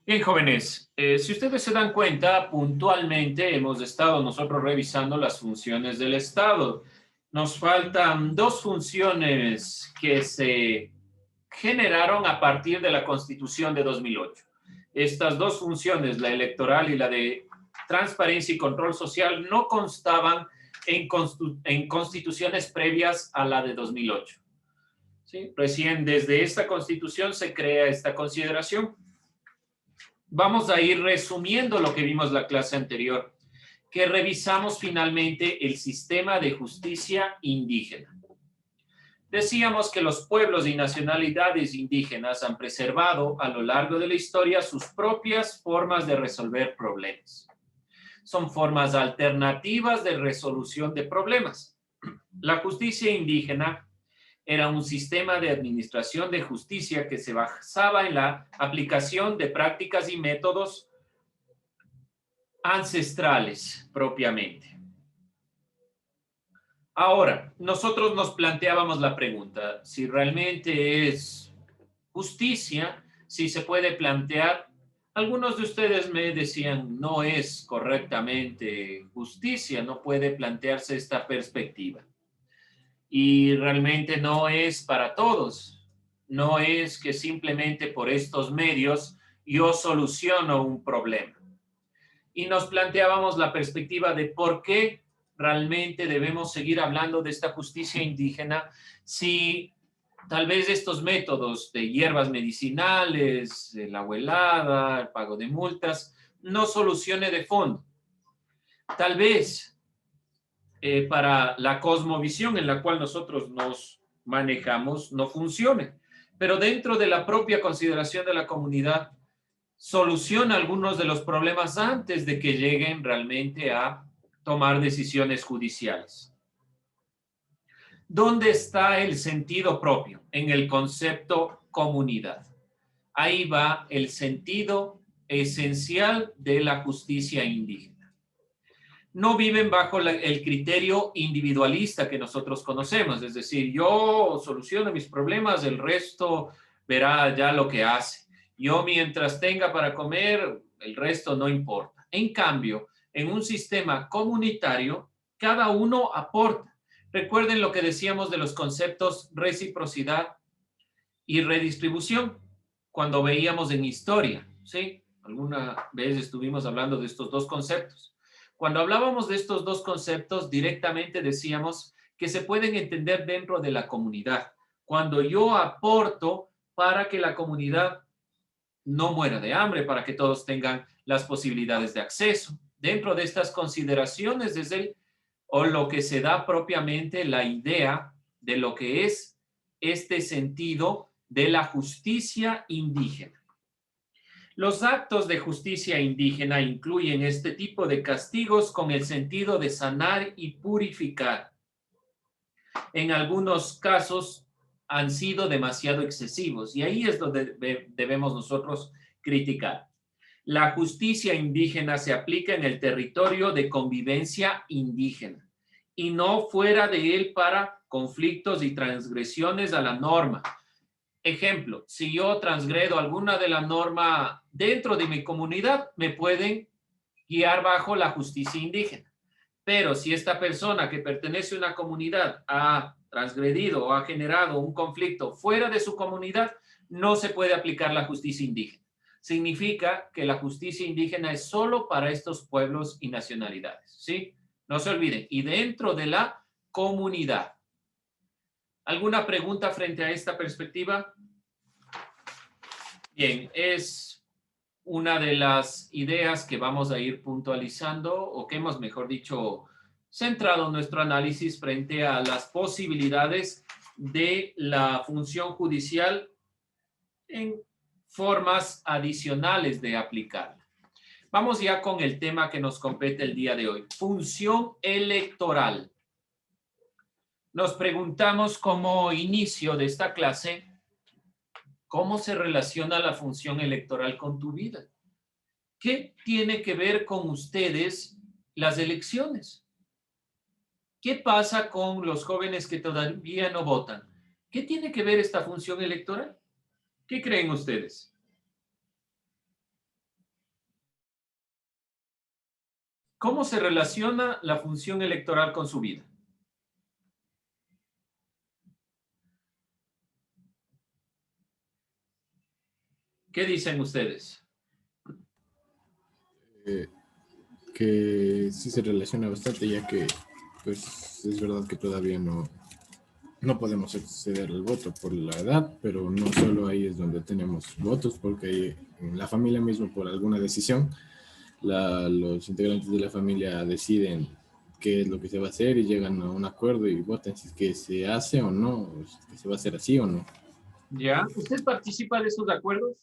Bien, jóvenes, si ustedes se dan cuenta, puntualmente hemos estado nosotros revisando las funciones del Estado. Nos faltan dos funciones que se generaron a partir de la Constitución de 2008. Estas dos funciones, la electoral y la de transparencia y control social, no constaban en constituciones previas a la de 2008. ¿Sí? Recién desde esta constitución se crea esta consideración. Vamos a ir resumiendo lo que vimos la clase anterior, que revisamos finalmente el sistema de justicia indígena. Decíamos que los pueblos y nacionalidades indígenas han preservado a lo largo de la historia sus propias formas de resolver problemas. Son formas alternativas de resolución de problemas. La justicia indígena era un sistema de administración de justicia que se basaba en la aplicación de prácticas y métodos ancestrales propiamente. Ahora, nosotros nos planteábamos la pregunta, si realmente es justicia, si se puede plantear. Algunos de ustedes me decían, no es correctamente justicia, no puede plantearse esta perspectiva. Y realmente no es para todos. No es que simplemente por estos medios yo soluciono un problema. Y nos planteábamos la perspectiva de por qué realmente debemos seguir hablando de esta justicia indígena si tal vez estos métodos de hierbas medicinales, la abuelada, el pago de multas, no solucione de fondo. Tal vez para la cosmovisión en la cual nosotros nos manejamos no funcione, pero dentro de la propia consideración de la comunidad soluciona algunos de los problemas antes de que lleguen realmente a tomar decisiones judiciales. ¿Dónde está el sentido propio? En el concepto comunidad. Ahí va el sentido esencial de la justicia indígena. No viven bajo el criterio individualista que nosotros conocemos, es decir, yo soluciono mis problemas, el resto verá ya lo que hace. Yo mientras tenga para comer, el resto no importa. En cambio, en un sistema comunitario, cada uno aporta. Recuerden lo que decíamos de los conceptos reciprocidad y redistribución cuando veíamos en historia, ¿sí? Alguna vez estuvimos hablando de estos dos conceptos. Cuando hablábamos de estos dos conceptos, directamente decíamos que se pueden entender dentro de la comunidad. Cuando yo aporto para que la comunidad no muera de hambre, para que todos tengan las posibilidades de acceso. Dentro de estas consideraciones, desde el, o lo que se da propiamente la idea de lo que es este sentido de la justicia indígena. Los actos de justicia indígena incluyen este tipo de castigos con el sentido de sanar y purificar. En algunos casos han sido demasiado excesivos y ahí es donde debemos nosotros criticar. La justicia indígena se aplica en el territorio de convivencia indígena y no fuera de él para conflictos y transgresiones a la norma. Ejemplo, si yo transgredo alguna de la norma dentro de mi comunidad, me pueden guiar bajo la justicia indígena. Pero si esta persona que pertenece a una comunidad ha transgredido o ha generado un conflicto fuera de su comunidad, no se puede aplicar la justicia indígena. Significa que la justicia indígena es solo para estos pueblos y nacionalidades, ¿sí? No se olviden. Y dentro de la comunidad. ¿Alguna pregunta frente a esta perspectiva? Bien, es una de las ideas que vamos a ir puntualizando o que hemos, mejor dicho, centrado nuestro análisis frente a las posibilidades de la función judicial en formas adicionales de aplicarla. Vamos ya con el tema que nos compete el día de hoy, función electoral. Nos preguntamos como inicio de esta clase, ¿cómo se relaciona la función electoral con tu vida? ¿Qué tiene que ver con ustedes las elecciones? ¿Qué pasa con los jóvenes que todavía no votan? ¿Qué tiene que ver esta función electoral? ¿Qué creen ustedes? ¿Cómo se relaciona la función electoral con su vida? ¿Qué dicen ustedes? Eh, que sí se relaciona bastante, ya que pues es verdad que todavía no podemos acceder al voto por la edad, pero no solo ahí es donde tenemos votos, porque ahí en la familia mismo por alguna decisión, los integrantes de la familia deciden qué es lo que se va a hacer y llegan a un acuerdo y votan si es que se hace o no, o si es que se va a hacer así o no. ¿Ya? ¿Usted participa de esos acuerdos?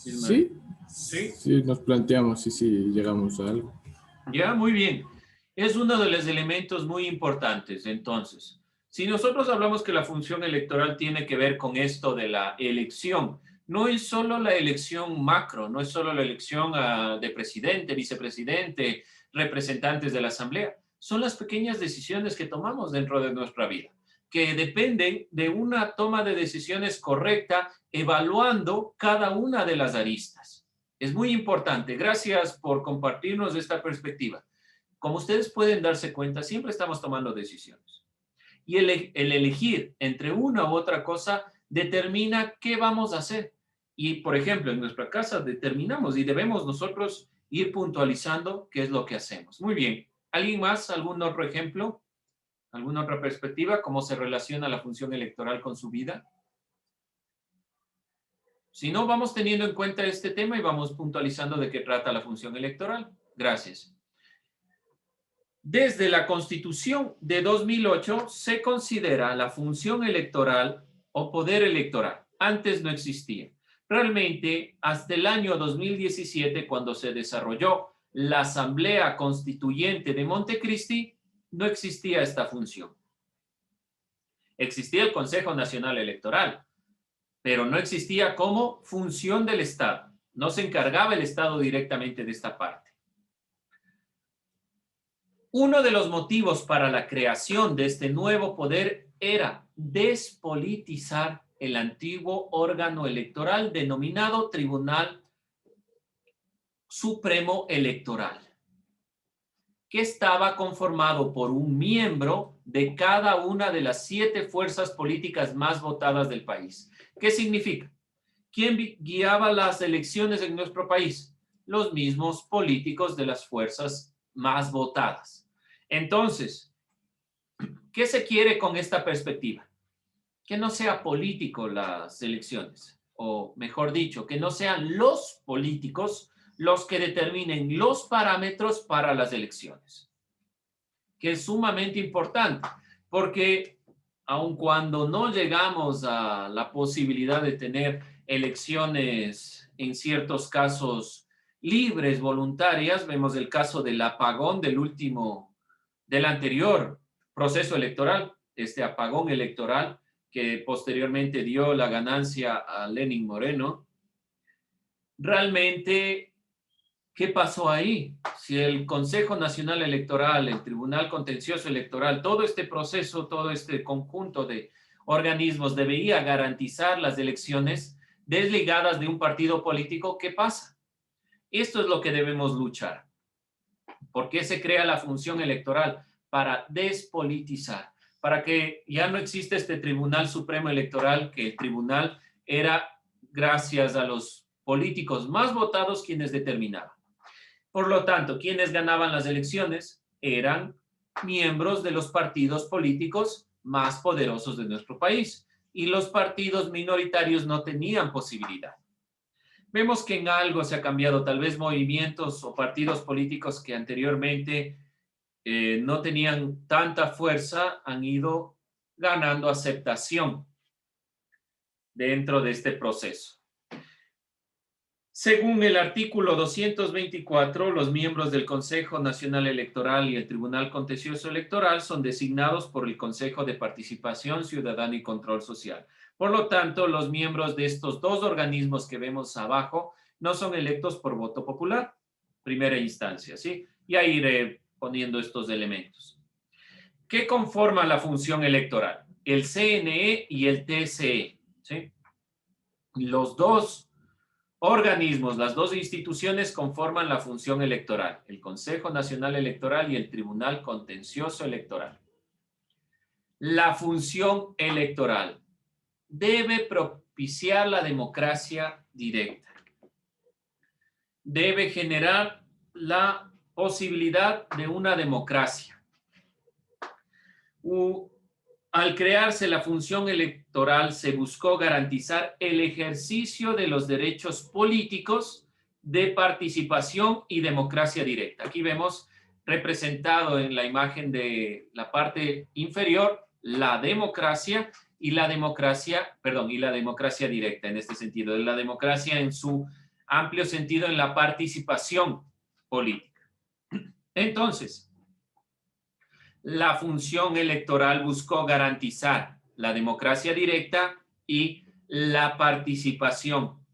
Ismael. Sí, Sí. sí nos planteamos y sí llegamos a algo. Ya, muy bien. Es uno de los elementos muy importantes. Entonces, si nosotros hablamos que la función electoral tiene que ver con esto de la elección, no es solo la elección macro, no es solo la elección de presidente, vicepresidente, representantes de la asamblea. Son las pequeñas decisiones que tomamos dentro de nuestra vida, que dependen de una toma de decisiones correcta, evaluando cada una de las aristas. Es muy importante. Gracias por compartirnos esta perspectiva. Como ustedes pueden darse cuenta, siempre estamos tomando decisiones. Y el elegir entre una u otra cosa determina qué vamos a hacer. Y, por ejemplo, en nuestra casa determinamos y debemos nosotros ir puntualizando qué es lo que hacemos. Muy bien. ¿Alguien más? ¿Algún otro ejemplo? ¿Alguna otra perspectiva? ¿Cómo se relaciona la función electoral con su vida? Si no, vamos teniendo en cuenta este tema y vamos puntualizando de qué trata la función electoral. Gracias. Desde la Constitución de 2008 se considera la función electoral o poder electoral. Antes no existía. Realmente, hasta el año 2017, cuando se desarrolló la Asamblea Constituyente de Montecristi, no existía esta función. Existía el Consejo Nacional Electoral, pero no existía como función del Estado. No se encargaba el Estado directamente de esta parte. Uno de los motivos para la creación de este nuevo poder era despolitizar el antiguo órgano electoral denominado Tribunal Supremo Electoral, que estaba conformado por un miembro de cada una de las 7 fuerzas políticas más votadas del país. ¿Qué significa? ¿Quién guiaba las elecciones en nuestro país? Los mismos políticos de las fuerzas más votadas. Entonces, ¿qué se quiere con esta perspectiva? Que no sea político las elecciones, o mejor dicho, que no sean los políticos los que determinen los parámetros para las elecciones, que es sumamente importante, porque aun cuando no llegamos a la posibilidad de tener elecciones en ciertos casos libres, voluntarias, vemos el caso del apagón del anterior proceso electoral, este apagón electoral que posteriormente dio la ganancia a Lenín Moreno. Realmente, ¿qué pasó ahí? Si el Consejo Nacional Electoral, el Tribunal Contencioso Electoral, todo este proceso, todo este conjunto de organismos debía garantizar las elecciones desligadas de un partido político, ¿qué pasa? Esto es lo que debemos luchar. ¿Por qué se crea la función electoral? Para despolitizar, para que ya no existe este Tribunal Supremo Electoral, que el tribunal era gracias a los políticos más votados quienes determinaban. Por lo tanto, quienes ganaban las elecciones eran miembros de los partidos políticos más poderosos de nuestro país y los partidos minoritarios no tenían posibilidad. Vemos que en algo se ha cambiado, tal vez movimientos o partidos políticos que anteriormente no tenían tanta fuerza han ido ganando aceptación dentro de este proceso. Según el artículo 224, los miembros del Consejo Nacional Electoral y el Tribunal Contencioso Electoral son designados por el Consejo de Participación Ciudadana y Control Social. Por lo tanto, los miembros de estos dos organismos que vemos abajo no son electos por voto popular, primera instancia, ¿sí? Y ahí iré poniendo estos elementos. ¿Qué conforma la función electoral? El CNE y el TSE, ¿sí? Los dos organismos, las dos instituciones conforman la función electoral, el Consejo Nacional Electoral y el Tribunal Contencioso Electoral. La función electoral debe propiciar la democracia directa. Debe generar la posibilidad de una democracia. Al crearse la función electoral, se buscó garantizar el ejercicio de los derechos políticos de participación y democracia directa. Aquí vemos representado en la imagen de la parte inferior la democracia y la democracia directa en este sentido, la democracia en su amplio sentido en la participación política. Entonces, la función electoral buscó garantizar la democracia directa y la participación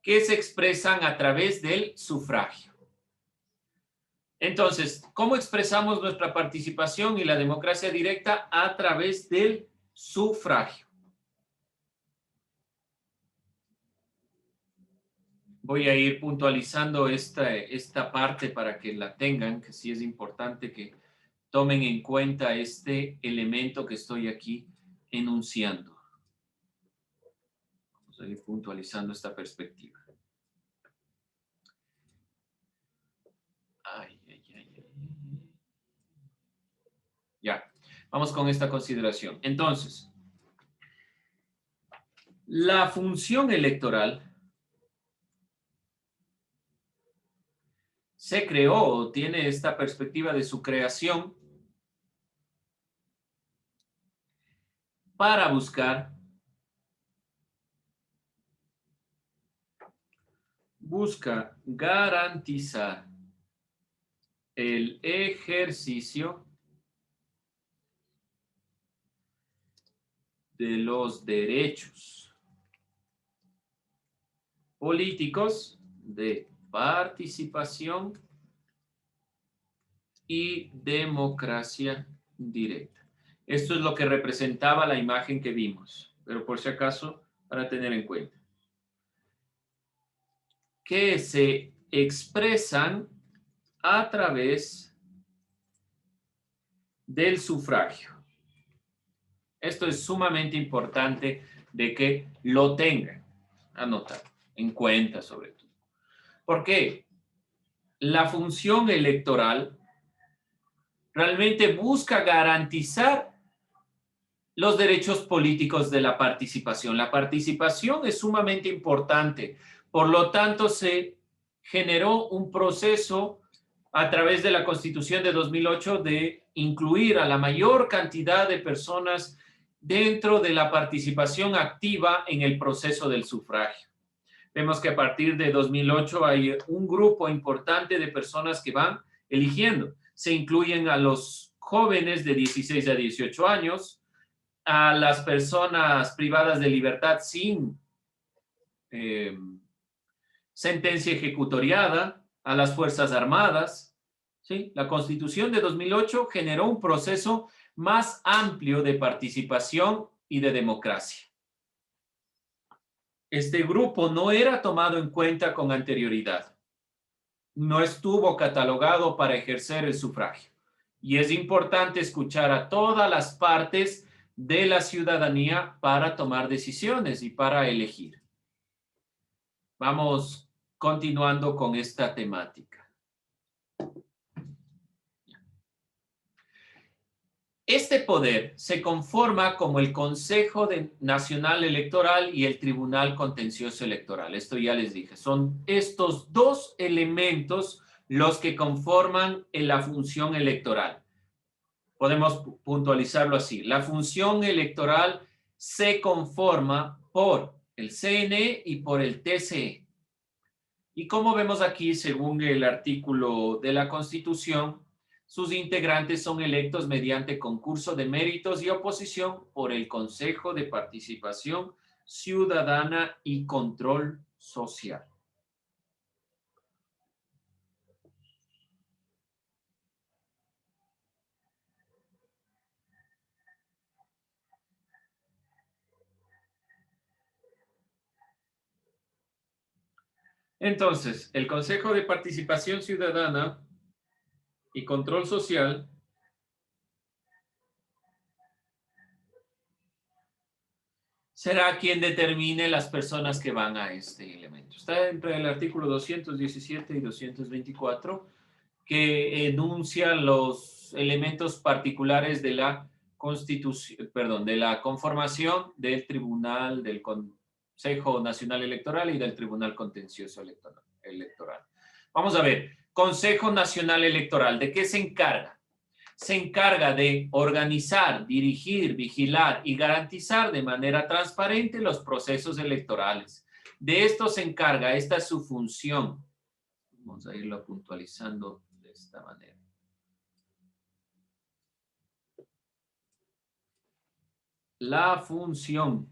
que se expresan a través del sufragio. Entonces, ¿cómo expresamos nuestra participación y la democracia directa? A través del sufragio. Voy a ir puntualizando esta parte para que la tengan, que sí es importante que tomen en cuenta este elemento que estoy aquí enunciando. Vamos a ir puntualizando esta perspectiva. Ya, vamos con esta consideración. Entonces, la función electoral se creó, tiene esta perspectiva de su creación para busca garantizar el ejercicio de los derechos políticos de participación y democracia directa. Esto es lo que representaba la imagen que vimos, pero por si acaso, para tener en cuenta, que se expresan a través del sufragio. Esto es sumamente importante de que lo tengan anotado en cuenta sobre todo. ¿Por qué? La función electoral realmente busca garantizar los derechos políticos de la participación. La participación es sumamente importante. Por lo tanto, se generó un proceso a través de la Constitución de 2008 de incluir a la mayor cantidad de personas dentro de la participación activa en el proceso del sufragio. Vemos que a partir de 2008 hay un grupo importante de personas que van eligiendo. Se incluyen a los jóvenes de 16 a 18 años, a las personas privadas de libertad sin sentencia ejecutoriada, a las Fuerzas Armadas. ¿Sí? La Constitución de 2008 generó un proceso más amplio de participación y de democracia. Este grupo no era tomado en cuenta con anterioridad. No estuvo catalogado para ejercer el sufragio. Y es importante escuchar a todas las partes de la ciudadanía para tomar decisiones y para elegir. Vamos continuando con esta temática. Este poder se conforma como el Consejo Nacional Electoral y el Tribunal Contencioso Electoral. Esto ya les dije. Son estos dos elementos los que conforman la función electoral. Podemos puntualizarlo así. La función electoral se conforma por el CNE y por el TCE. Y como vemos aquí, según el artículo de la Constitución, sus integrantes son electos mediante concurso de méritos y oposición por el Consejo de Participación Ciudadana y Control Social. Entonces, el Consejo de Participación Ciudadana y Control Social será quien determine las personas que van a este elemento. Está entre el artículo 217 y 224, que enuncia los elementos particulares de la constitución, perdón, de la conformación del Tribunal, del Consejo Nacional Electoral y del Tribunal Contencioso Electoral. Vamos a ver, Consejo Nacional Electoral, ¿de qué se encarga? Se encarga de organizar, dirigir, vigilar y garantizar de manera transparente los procesos electorales. De esto se encarga, esta es su función. Vamos a irlo puntualizando de esta manera. La función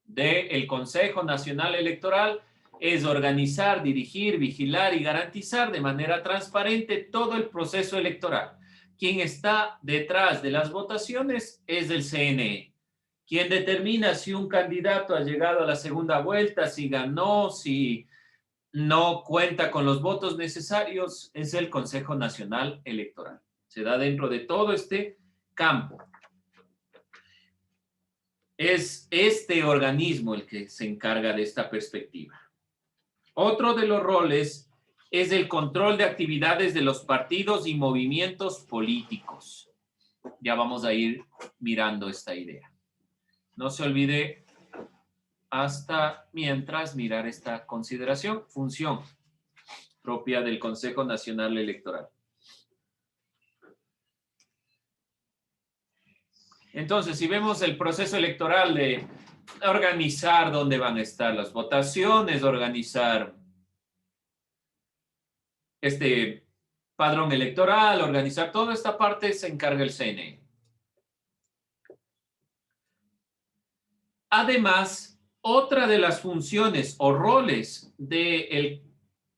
del Consejo Nacional Electoral es organizar, dirigir, vigilar y garantizar de manera transparente todo el proceso electoral. Quien está detrás de las votaciones es el CNE. Quien determina si un candidato ha llegado a la segunda vuelta, si ganó, si no cuenta con los votos necesarios, es el Consejo Nacional Electoral. Se da dentro de todo este campo. Es este organismo el que se encarga de esta perspectiva. Otro de los roles es el control de actividades de los partidos y movimientos políticos. Ya vamos a ir mirando esta idea. No se olvide hasta mientras mirar esta consideración, función propia del Consejo Nacional Electoral. Entonces, si vemos el proceso electoral de organizar dónde van a estar las votaciones, organizar este padrón electoral, organizar toda esta parte, se encarga el CNE. Además, otra de las funciones o roles del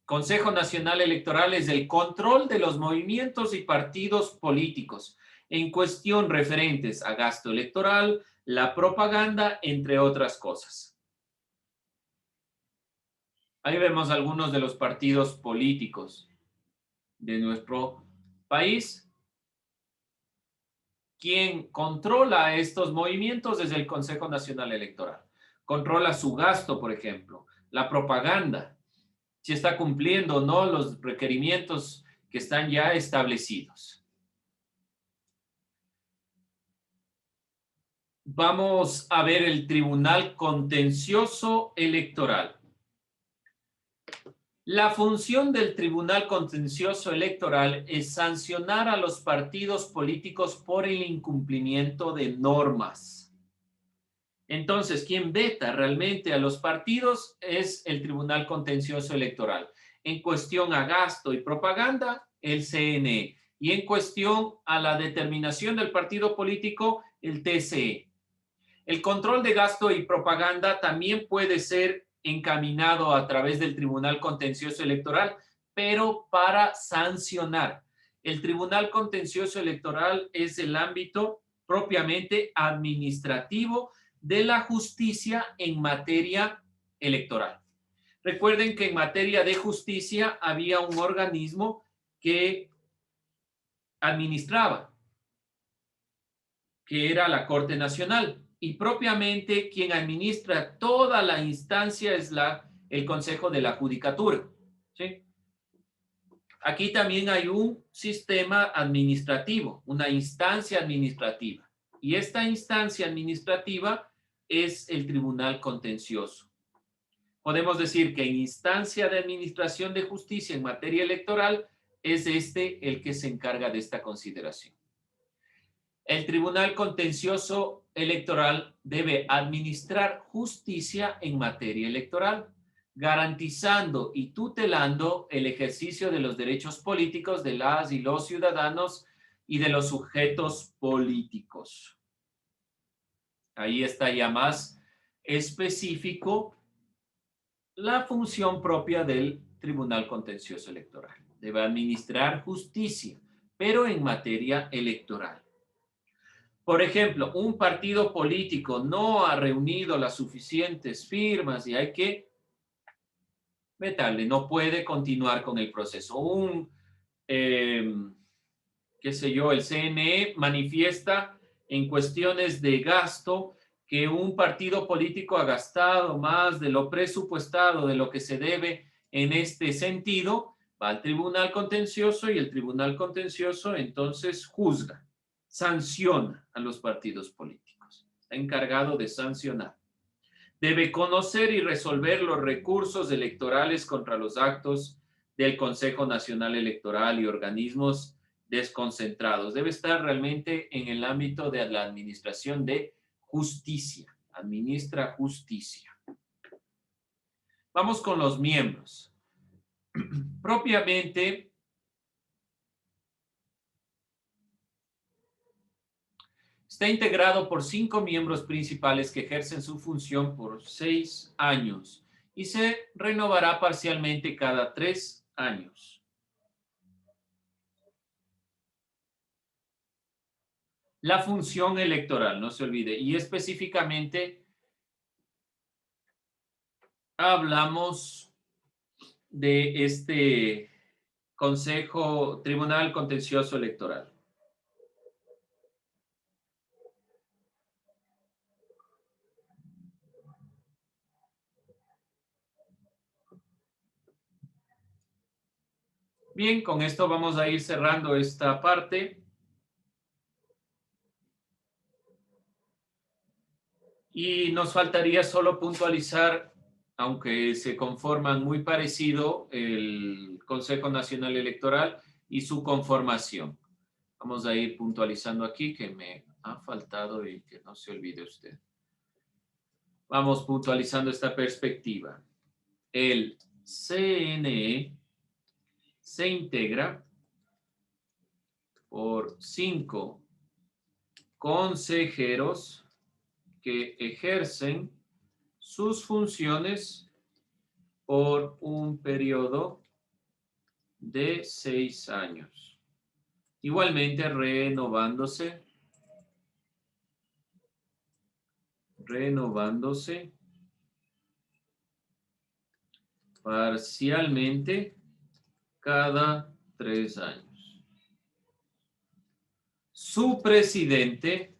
Consejo Nacional Electoral es el control de los movimientos y partidos políticos en cuestión referentes a gasto electoral, la propaganda, entre otras cosas. Ahí vemos algunos de los partidos políticos de nuestro país. Quien controla estos movimientos es el Consejo Nacional Electoral. Controla su gasto, por ejemplo, la propaganda, si está cumpliendo o no los requerimientos que están ya establecidos. Vamos a ver el Tribunal Contencioso Electoral. La función del Tribunal Contencioso Electoral es sancionar a los partidos políticos por el incumplimiento de normas. Entonces, quien veta realmente a los partidos es el Tribunal Contencioso Electoral. En cuestión a gasto y propaganda, el CNE. Y en cuestión a la determinación del partido político, el TSE. El control de gasto y propaganda también puede ser encaminado a través del Tribunal Contencioso Electoral, pero para sancionar. El Tribunal Contencioso Electoral es el ámbito propiamente administrativo de la justicia en materia electoral. Recuerden que en materia de justicia había un organismo que administraba, que era la Corte Nacional. Y propiamente quien administra toda la instancia es el Consejo de la Judicatura. ¿Sí? Aquí también hay un sistema administrativo, una instancia administrativa. Y esta instancia administrativa es el Tribunal Contencioso. Podemos decir que en instancia de administración de justicia en materia electoral es el que se encarga de esta consideración. El Tribunal Contencioso Electoral debe administrar justicia en materia electoral, garantizando y tutelando el ejercicio de los derechos políticos de las y los ciudadanos y de los sujetos políticos. Ahí está ya más específico la función propia del Tribunal Contencioso Electoral. Debe administrar justicia, pero en materia electoral. Por ejemplo, un partido político no ha reunido las suficientes firmas y hay que vetable, no puede continuar con el proceso. Qué sé yo, el CNE manifiesta en cuestiones de gasto que un partido político ha gastado más de lo presupuestado, de lo que se debe en este sentido, va al tribunal contencioso y el tribunal contencioso entonces juzga, sanciona a los partidos políticos. Está encargado de sancionar. Debe conocer y resolver los recursos electorales contra los actos del Consejo Nacional Electoral y organismos desconcentrados. Debe estar realmente en el ámbito de la administración de justicia. Administra justicia. Vamos con los miembros. Propiamente, está integrado por 5 miembros principales que ejercen su función por 6 años y se renovará parcialmente cada 3 años. La función electoral, no se olvide, y específicamente hablamos de este Consejo Tribunal Contencioso Electoral. Bien, con esto vamos a ir cerrando esta parte. Y nos faltaría solo puntualizar, aunque se conforman muy parecido, el Consejo Nacional Electoral y su conformación. Vamos a ir puntualizando aquí que me ha faltado y que no se olvide usted. Vamos puntualizando esta perspectiva. El CNE se integra por 5 consejeros que ejercen sus funciones por un periodo de 6 años. Igualmente renovándose parcialmente cada 3 años. Su presidente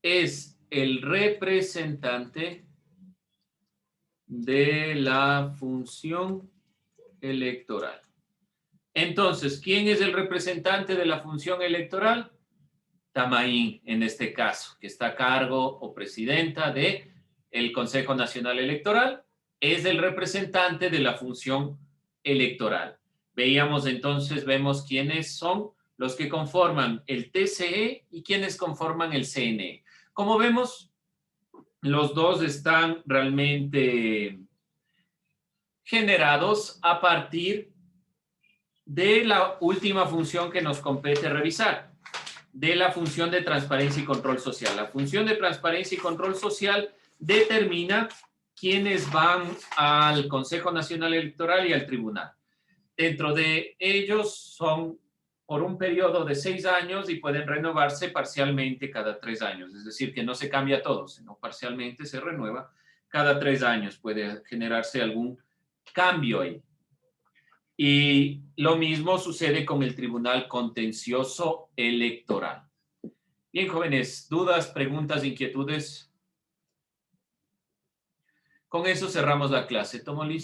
es el representante de la función electoral. Entonces, ¿quién es el representante de la función electoral? Tamaín, en este caso, que está a cargo o presidenta de el Consejo Nacional Electoral, es el representante de la función electoral. Veíamos entonces, vemos quiénes son los que conforman el TCE y quiénes conforman el CNE. Como vemos, los dos están realmente generados a partir de la última función que nos compete revisar, de la función de transparencia y control social. La función de transparencia y control social determina quiénes van al Consejo Nacional Electoral y al tribunal. Dentro de ellos son por un periodo de 6 años y pueden renovarse parcialmente cada 3 años. Es decir, que no se cambia todo, sino parcialmente se renueva cada 3 años. Puede generarse algún cambio ahí. Y lo mismo sucede con el Tribunal Contencioso Electoral. Bien, jóvenes, ¿dudas, preguntas, inquietudes? Con eso cerramos la clase. Tomo lista.